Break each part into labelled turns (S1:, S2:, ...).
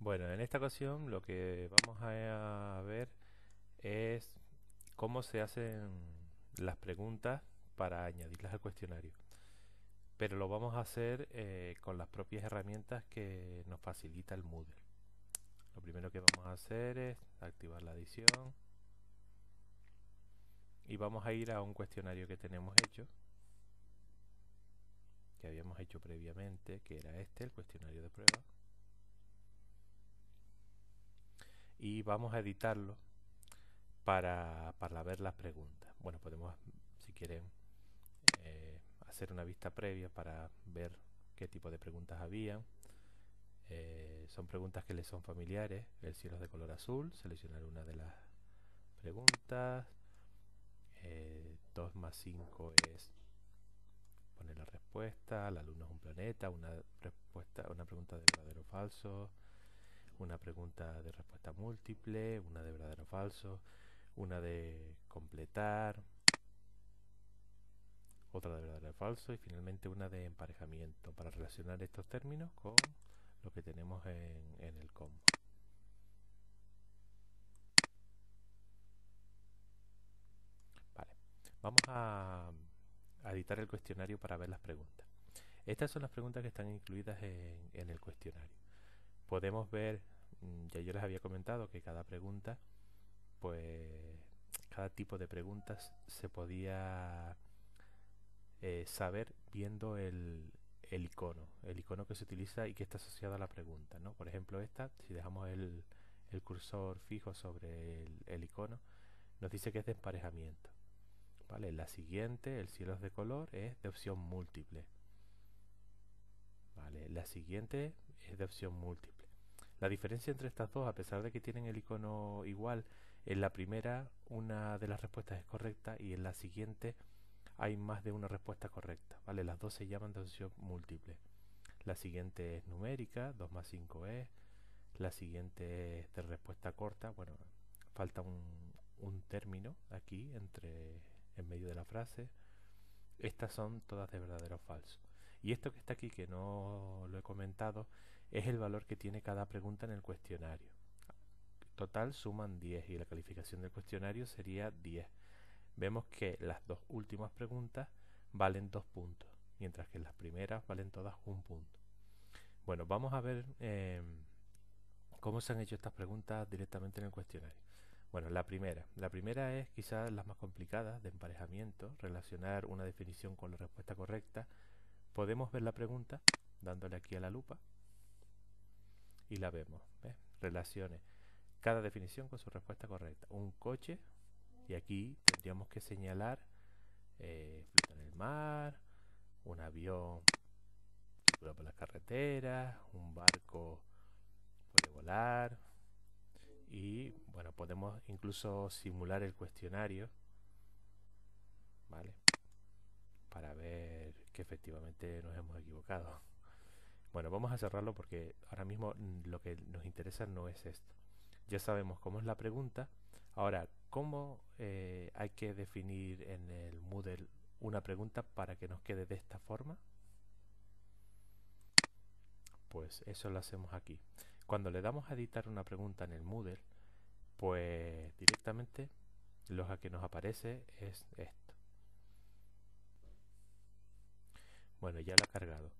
S1: Bueno, en esta ocasión lo que vamos a ver es cómo se hacen las preguntas para añadirlas al cuestionario. Pero lo vamos a hacer con las propias herramientas que nos facilita el Moodle. Lo primero que vamos a hacer es activar la edición y vamos a ir a un cuestionario que tenemos hecho, que habíamos hecho previamente, que era este, el cuestionario de prueba. Y vamos a editarlo para ver las preguntas. Bueno, podemos, si quieren, hacer una vista previa para ver qué tipo de preguntas habían. Son preguntas que les son familiares. El cielo es de color azul. Seleccionar una de las preguntas. 2 más 5 es poner la respuesta. La luna es un planeta. Una pregunta de verdadero o falso. Una pregunta de respuesta múltiple. Una de verdadero o falso. Una de completar. Otra de verdadero o falso y finalmente una de emparejamiento para relacionar estos términos con lo que tenemos en el combo. Vale, vamos a editar el cuestionario para ver las preguntas. Estas son las preguntas que están incluidas en el cuestionario. Podemos ver, ya yo les había comentado que cada pregunta, pues cada tipo de preguntas se podía saber viendo el icono que se utiliza y que está asociado a la pregunta, ¿no? Por ejemplo, esta, si dejamos el cursor fijo sobre el icono, nos dice que es de emparejamiento. ¿Vale? La siguiente, el cielo es de color, es de opción múltiple. ¿Vale? La siguiente es de opción múltiple. La diferencia entre estas dos, a pesar de que tienen el icono igual, en la primera una de las respuestas es correcta y en la siguiente hay más de una respuesta correcta, ¿vale? Las dos se llaman de opción múltiple. La siguiente es numérica, 2 más 5 es. La siguiente es de respuesta corta. Bueno, falta un término aquí en medio de la frase. Estas son todas de verdadero o falso. Y esto que está aquí, que no lo he comentado, es el valor que tiene cada pregunta en el cuestionario. Total suman 10 y la calificación del cuestionario sería 10. Vemos que las dos últimas preguntas valen 2 puntos, mientras que las primeras valen todas 1 punto. Bueno, vamos a ver cómo se han hecho estas preguntas directamente en el cuestionario. Bueno, la primera es quizás la más complicada, de emparejamiento, relacionar una definición con la respuesta correcta. Podemos ver la pregunta dándole aquí a la lupa y la vemos. ¿Ves? Relacione cada definición con su respuesta correcta. Un coche, y aquí tendríamos que señalar flota en el mar, un avión que vuela por las carreteras, un barco puede volar y bueno, podemos incluso simular el cuestionario, ¿vale? Para ver que efectivamente nos hemos equivocado. Bueno, vamos a cerrarlo porque ahora mismo lo que nos interesa no es esto. Ya sabemos cómo es la pregunta. Ahora, ¿cómo hay que definir en el Moodle una pregunta para que nos quede de esta forma? Pues eso lo hacemos aquí. Cuando le damos a editar una pregunta en el Moodle, pues directamente lo que nos aparece es esto. Bueno, ya lo ha cargado.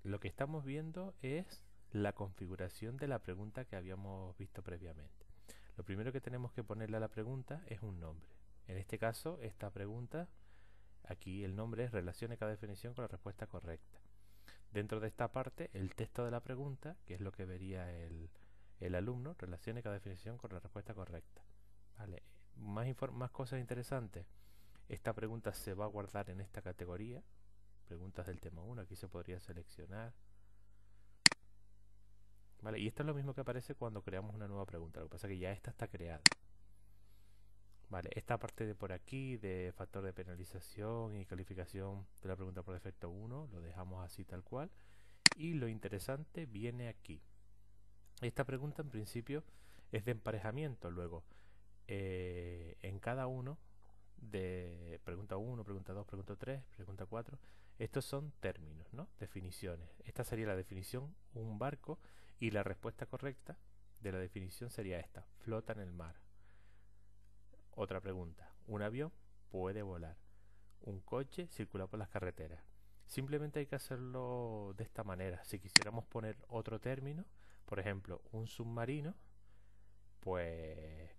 S1: Lo que estamos viendo es la configuración de la pregunta que habíamos visto previamente. Lo primero que tenemos que ponerle a la pregunta es un nombre. En este caso, esta pregunta, aquí el nombre es relacione cada definición con la respuesta correcta. Dentro de esta parte, el texto de la pregunta, que es lo que vería el alumno, relacione cada definición con la respuesta correcta. ¿Vale? Más cosas interesantes. Esta pregunta se va a guardar en esta categoría, preguntas del tema 1, aquí se podría seleccionar. ¿Vale? Y esto es lo mismo que aparece cuando creamos una nueva pregunta, lo que pasa es que ya esta está creada. Vale, esta parte de por aquí, de factor de penalización y calificación de la pregunta por defecto 1, lo dejamos así tal cual. Y lo interesante viene aquí. Esta pregunta en principio es de emparejamiento, luego en cada uno de pregunta 1, pregunta 2, pregunta 3, pregunta 4. Estos son términos, ¿no? Definiciones. Esta sería la definición, un barco, y la respuesta correcta de la definición sería esta: flota en el mar. Otra pregunta: un avión puede volar. Un coche circula por las carreteras. Simplemente hay que hacerlo de esta manera. Si quisiéramos poner otro término, por ejemplo, un submarino, pues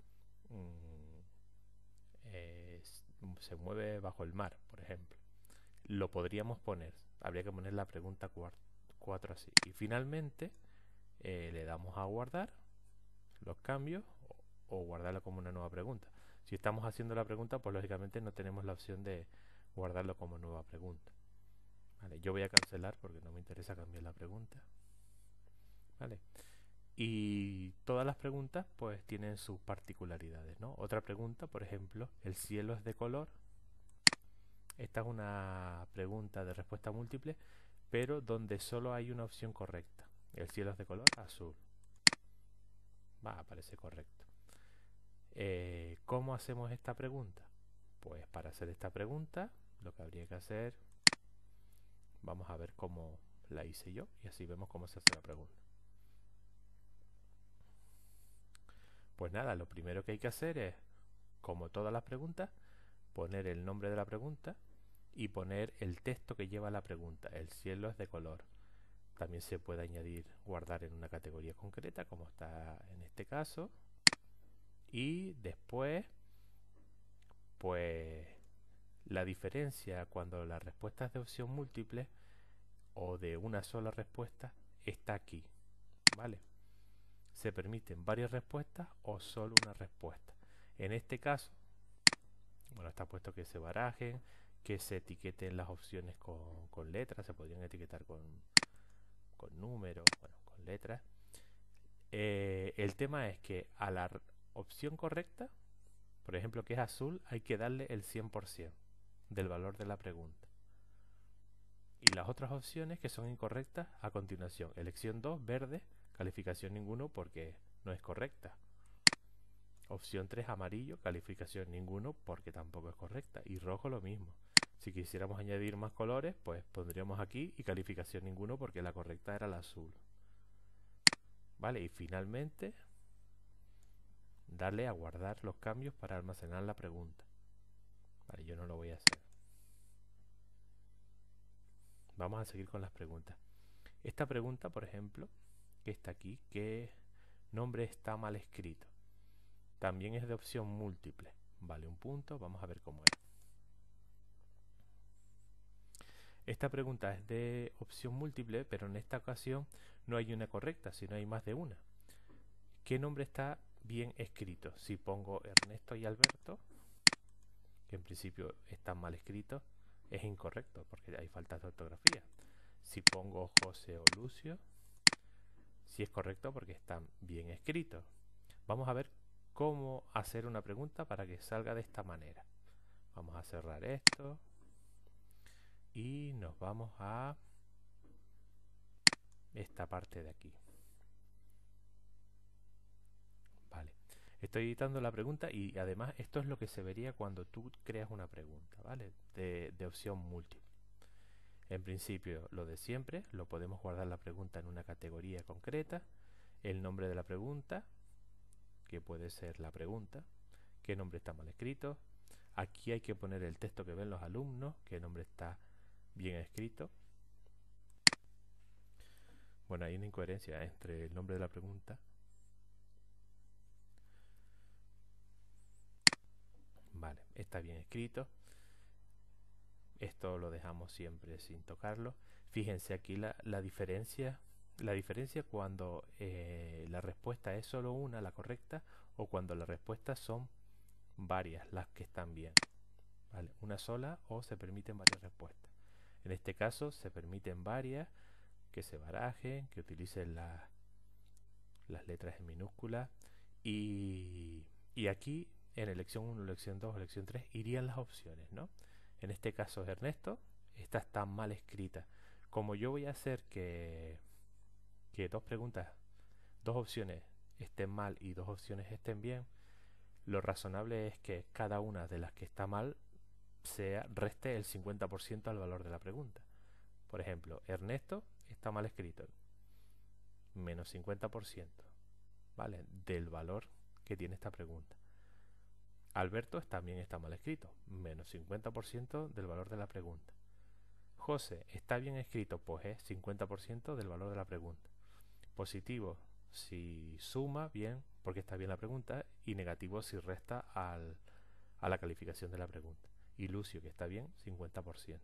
S1: se mueve bajo el mar, por ejemplo. Lo podríamos poner. Habría que poner la pregunta 4 así. Y finalmente le damos a guardar los cambios o guardarlo como una nueva pregunta. Si estamos haciendo la pregunta, pues lógicamente no tenemos la opción de guardarlo como nueva pregunta. Vale, yo voy a cancelar porque no me interesa cambiar la pregunta. Vale. Y todas las preguntas pues tienen sus particularidades, ¿no? Otra pregunta, por ejemplo, ¿el cielo es de color? Esta es una pregunta de respuesta múltiple, pero donde solo hay una opción correcta. El cielo es de color azul. Parece correcto. ¿Cómo hacemos esta pregunta? Pues para hacer esta pregunta, lo que habría que hacer, vamos a ver cómo la hice yo y así vemos cómo se hace la pregunta. Pues nada, lo primero que hay que hacer es, como todas las preguntas, poner el nombre de la pregunta y poner el texto que lleva la pregunta. El cielo es de color. También se puede añadir, guardar en una categoría concreta, como está en este caso. Y después, pues la diferencia cuando la respuesta es de opción múltiple o de una sola respuesta está aquí, ¿vale? Se permiten varias respuestas o solo una respuesta. En este caso, bueno, está puesto que se barajen, que se etiqueten las opciones con letras, se podrían etiquetar con números, bueno, con letras. El tema es que a la opción correcta, por ejemplo, que es azul, hay que darle el 100% del valor de la pregunta. Y las otras opciones que son incorrectas, a continuación, elección 2, verde, calificación ninguno porque no es correcta. Opción 3, amarillo, calificación ninguno porque tampoco es correcta. Y rojo lo mismo. Si quisiéramos añadir más colores, pues pondríamos aquí y calificación ninguno porque la correcta era la azul. Vale, y finalmente darle a guardar los cambios para almacenar la pregunta. Vale, yo no lo voy a hacer. Vamos a seguir con las preguntas. Esta pregunta, por ejemplo, que está aquí, ¿qué nombre está mal escrito? También es de opción múltiple. Vale, un punto. Vamos a ver cómo es. Esta pregunta es de opción múltiple, pero en esta ocasión no hay una correcta, sino hay más de una. ¿Qué nombre está bien escrito? Si pongo Ernesto y Alberto, que en principio están mal escritos, es incorrecto porque hay faltas de ortografía. Si pongo José o Lucio, sí es correcto porque están bien escritos. Vamos a ver cómo hacer una pregunta para que salga de esta manera. Vamos a cerrar esto y nos vamos a esta parte de aquí. Vale, estoy editando la pregunta y además esto es lo que se vería cuando tú creas una pregunta, ¿vale? De opción múltiple. En principio, lo de siempre, lo podemos guardar la pregunta en una categoría concreta, el nombre de la pregunta, que puede ser la pregunta, qué nombre está mal escrito. Aquí hay que poner el texto que ven los alumnos, qué nombre está bien escrito. Bueno, hay una incoherencia entre el nombre de la pregunta. Vale, está bien escrito. Esto lo dejamos siempre sin tocarlo. Fíjense aquí la diferencia. La diferencia cuando la respuesta es solo una, la correcta, o cuando las respuestas son varias, las que están bien. ¿Vale? Una sola o se permiten varias respuestas. En este caso se permiten varias, que se barajen, que utilicen las letras en minúsculas. Y aquí en elección 1, elección 2, elección 3 irían las opciones, ¿no? En este caso es Ernesto, esta está mal escrita. Como yo voy a hacer que dos preguntas, dos opciones estén mal y dos opciones estén bien, Lo razonable es que cada una de las que está mal reste el 50% al valor de la pregunta. Por ejemplo, Ernesto está mal escrito, menos 50%, ¿vale? Del valor que tiene esta pregunta. Alberto también está mal escrito, menos 50% del valor de la pregunta. José está bien escrito, pues es 50% del valor de la pregunta. Positivo si suma, bien, porque está bien la pregunta, y negativo si resta a la calificación de la pregunta. Y Lucio, que está bien, 50%.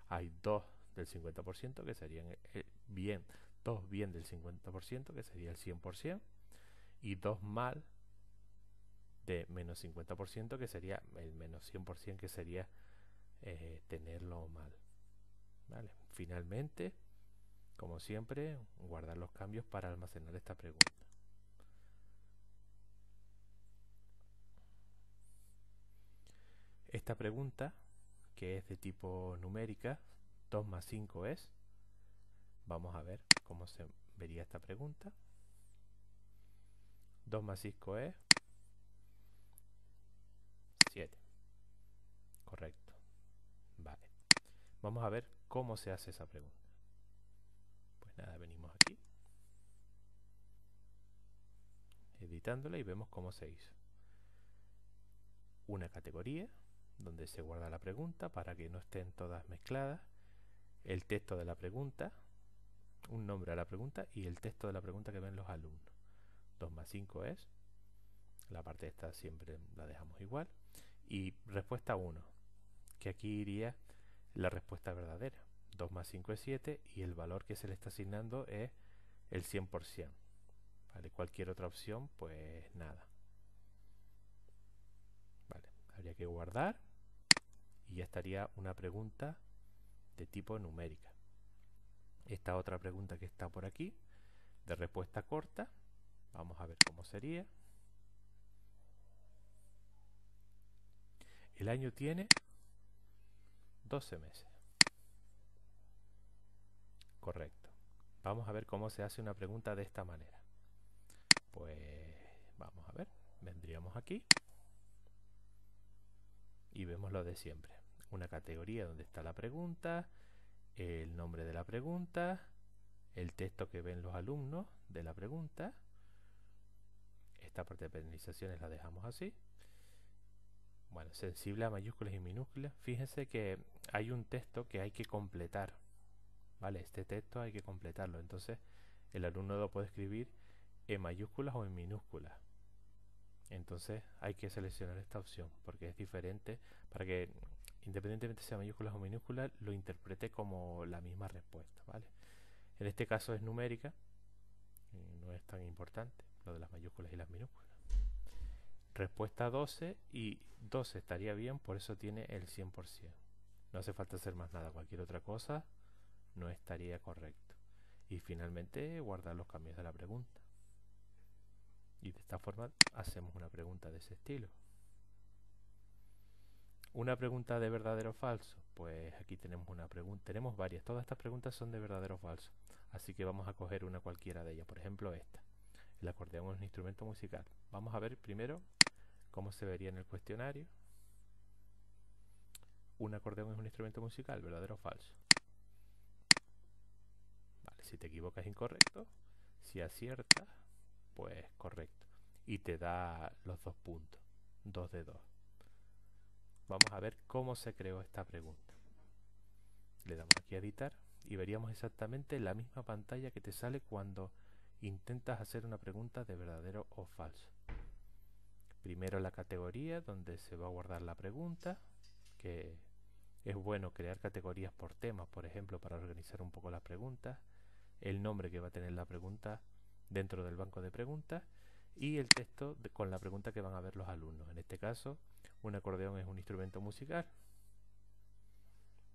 S1: Hay dos del 50% que serían bien, dos bien del 50% que sería el 100%, y dos mal de menos 50% que sería el menos 100% que sería tenerlo mal. ¿Vale? Finalmente, como siempre, guardar los cambios para almacenar esta pregunta. Esta pregunta, que es de tipo numérica, 2 más 5 es, vamos a ver cómo se vería esta pregunta. 2 más 5 es 7. Correcto. Vale. Vamos a ver cómo se hace esa pregunta. Pues nada, venimos aquí, editándola, y vemos cómo se hizo. Una categoría donde se guarda la pregunta para que no estén todas mezcladas. El texto de la pregunta, un nombre a la pregunta y el texto de la pregunta que ven los alumnos. 2 más 5 es, la parte esta siempre la dejamos igual, y respuesta 1, que aquí iría la respuesta verdadera. 2 más 5 es 7 y el valor que se le está asignando es el 100%. ¿Vale? Cualquier otra opción, pues nada. Vale, habría que guardar y ya estaría una pregunta de tipo numérica. Esta otra pregunta que está por aquí, de respuesta corta, vamos a ver cómo sería. El año tiene 12 meses. Correcto. Vamos a ver cómo se hace una pregunta de esta manera. Pues vamos a ver. Vendríamos aquí y vemos lo de siempre. Una categoría donde está la pregunta, el nombre de la pregunta, el texto que ven los alumnos de la pregunta. Esta parte de penalizaciones la dejamos así. Bueno, sensible a mayúsculas y minúsculas. Fíjense que hay un texto que hay que completar. ¿Vale? Este texto hay que completarlo. Entonces, el alumno lo puede escribir en mayúsculas o en minúsculas. Entonces, hay que seleccionar esta opción porque es diferente para que, independientemente sea mayúsculas o minúsculas, lo interprete como la misma respuesta. ¿Vale? En este caso es numérica, no es tan importante lo de las mayúsculas y las minúsculas. Respuesta 12 y 12 estaría bien, por eso tiene el 100%. No hace falta hacer más nada, cualquier otra cosa no estaría correcto. Y finalmente guardar los cambios de la pregunta. Y de esta forma hacemos una pregunta de ese estilo. Una pregunta de verdadero o falso. Pues aquí tenemos una pregunta, tenemos varias. Todas estas preguntas son de verdadero o falso. Así que vamos a coger una cualquiera de ellas. Por ejemplo esta. El acordeón es un instrumento musical. Vamos a ver primero cómo se vería en el cuestionario. Un acordeón es un instrumento musical, verdadero o falso. Vale, si te equivocas es incorrecto. Si aciertas, pues correcto. Y te da los 2 puntos. 2 de 2. Vamos a ver cómo se creó esta pregunta. Le damos aquí a editar y veríamos exactamente la misma pantalla que te sale cuando intentas hacer una pregunta de verdadero o falso. Primero la categoría donde se va a guardar la pregunta, que es bueno crear categorías por temas, por ejemplo, para organizar un poco las preguntas, el nombre que va a tener la pregunta dentro del banco de preguntas y el texto con la pregunta que van a ver los alumnos. En este caso, un acordeón es un instrumento musical.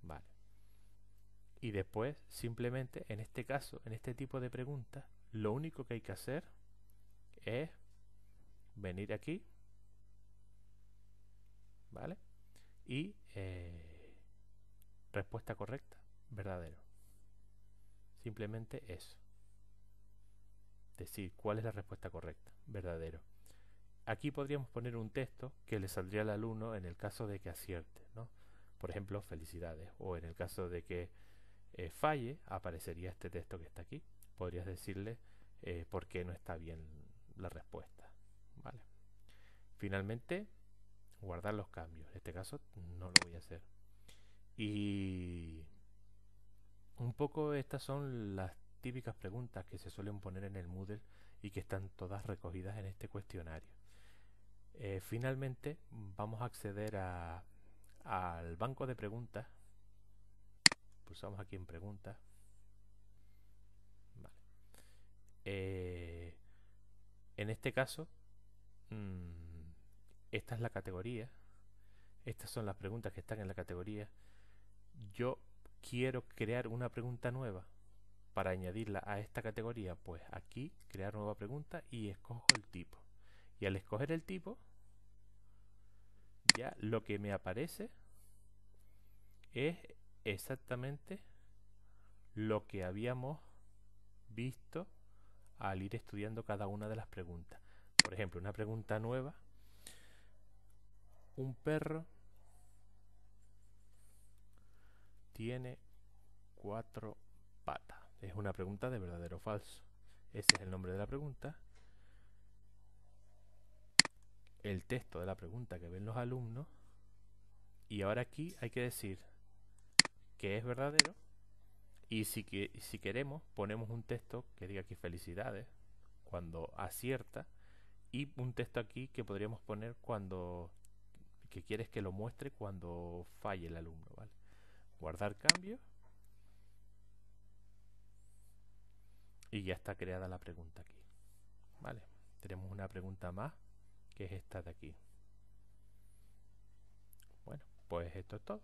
S1: Vale. Y después, simplemente, en este caso, en este tipo de preguntas, lo único que hay que hacer es venir aquí, ¿vale? Y respuesta correcta, verdadero. Simplemente eso. Decir cuál es la respuesta correcta, verdadero. aquí podríamos poner un texto que le saldría al alumno en el caso de que acierte, ¿no? Por ejemplo, felicidades. O en el caso de que falle, aparecería este texto que está aquí. Podrías decirle por qué no está bien la respuesta. ¿Vale? Finalmente, guardar los cambios. En este caso no lo voy a hacer. Y un poco estas son las típicas preguntas que se suelen poner en el Moodle y que están todas recogidas en este cuestionario. Finalmente vamos a acceder al banco de preguntas. Pulsamos aquí en preguntas. Vale. En este caso, esta es la categoría. Estas son las preguntas que están en la categoría. Yo quiero crear una pregunta nueva para añadirla a esta categoría. Pues aquí, crear nueva pregunta y escojo el tipo. Y al escoger el tipo, ya lo que me aparece es exactamente lo que habíamos visto al ir estudiando cada una de las preguntas. Por ejemplo, una pregunta nueva: un perro tiene 4 patas. Es una pregunta de verdadero o falso. Ese es el nombre de la pregunta. El texto de la pregunta que ven los alumnos. Y ahora aquí hay que decir que es verdadero. Y si queremos, ponemos un texto que diga aquí felicidades cuando acierta. Y un texto aquí que podríamos poner cuando que quieres que lo muestre cuando falle el alumno, ¿vale? Guardar cambio. Y ya está creada la pregunta aquí. Vale. Tenemos una pregunta más, que es esta de aquí. Bueno, pues esto es todo.